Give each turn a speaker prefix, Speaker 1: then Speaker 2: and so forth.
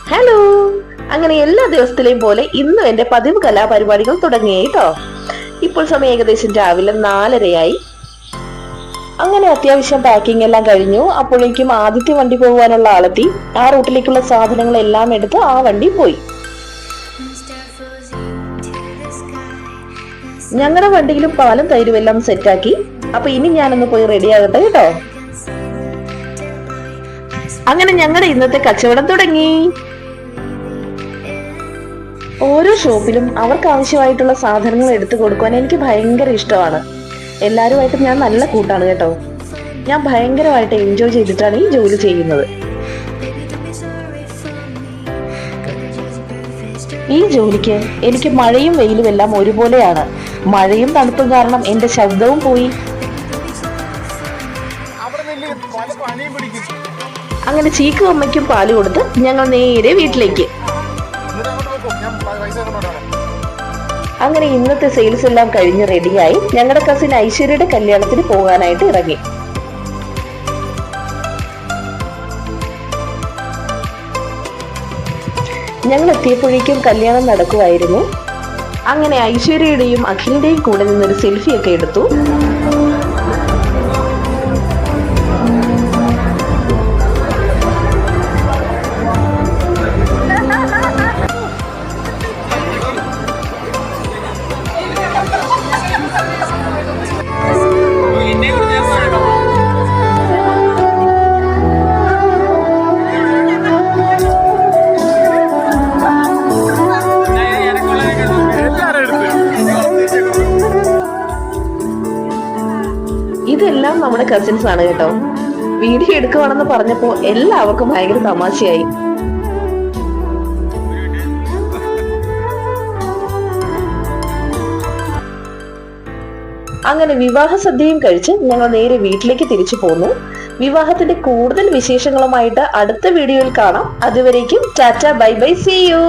Speaker 1: Hello. അങ്ങനെ എല്ലാ ദിവസത്തിലെയും പോലെ ഇന്നും എന്റെ പതിവ് കലാപരിപാടികൾ തുടങ്ങിയേട്ടോ. ഇപ്പോൾ സമയം ഏകദേശം രാവിലെ 4:30 അങ്ങനെ അത്യാവശ്യം പാക്കിംഗ് എല്ലാം കഴിഞ്ഞു. അപ്പോഴേക്കും ആദ്യത്തെ വണ്ടി പോകാനുള്ള ആളെത്തി. ആ റൂട്ടിലേക്കുള്ള സാധനങ്ങളെല്ലാം എടുത്ത് ആ വണ്ടി പോയി. ഞങ്ങളുടെ വണ്ടിയിലും പാലും തൈരും എല്ലാം സെറ്റാക്കി. അപ്പൊ ഇനി ഞാനൊന്ന് പോയി റെഡി ആകട്ടെ കേട്ടോ. അങ്ങനെ ഞങ്ങളുടെ ഇന്നത്തെ കച്ചവടം തുടങ്ങി. ഓരോ ഷോപ്പിലും അവർക്ക് ആവശ്യമായിട്ടുള്ള സാധനങ്ങൾ എടുത്തു കൊടുക്കുവാൻ എനിക്ക് ഭയങ്കര ഇഷ്ടമാണ്. എല്ലാവരുമായിട്ട് ഞാൻ നല്ല കൂട്ടാണ് കേട്ടോ. ഞാൻ ഭയങ്കരമായിട്ട് എൻജോയ് ചെയ്തിട്ടാണ് ഈ ജോലി ചെയ്യുന്നത്. ഈ ജോലിക്ക് എനിക്ക് മഴയും വെയിലും എല്ലാം ഒരുപോലെയാണ്. മഴയും തണുപ്പും കാരണം എന്റെ ശബ്ദവും പോയി. അങ്ങനെ ചീക്കും അമ്മയ്ക്കും പാല് കൊടുത്ത് ഞങ്ങൾ നേരെ വീട്ടിലേക്ക്. അങ്ങനെ ഇന്നത്തെ സെയിൽസ് എല്ലാം കഴിഞ്ഞ് റെഡിയായി ഞങ്ങളുടെ കസിൻ ഐശ്വര്യയുടെ കല്യാണത്തിന് പോകാനായിട്ട് ഇറങ്ങി. ഞങ്ങൾ എത്തിയപ്പോഴേക്കും കല്യാണം നടക്കുമായിരുന്നു. അങ്ങനെ ഐശ്വര്യയുടെയും അഖിലിന്റെയും കൂടെ നിന്നൊരു സെൽഫിയൊക്കെ എടുത്തു. ഇതെല്ലാം നമ്മുടെ കസിൻസ് ആണ് കേട്ടോ. വീഡിയോ എടുക്കുവാണെന്ന് പറഞ്ഞപ്പോ എല്ലാവർക്കും ഭയങ്കര തമാശയായി. അങ്ങനെ വിവാഹ സദ്യയും കഴിച്ച് ഞങ്ങൾ നേരെ വീട്ടിലേക്ക് തിരിച്ചു പോന്നു. വിവാഹത്തിന്റെ കൂടുതൽ വിശേഷങ്ങളുമായിട്ട് അടുത്ത വീഡിയോയിൽ കാണാം. അതുവരേക്കും tata, bye bye, see U.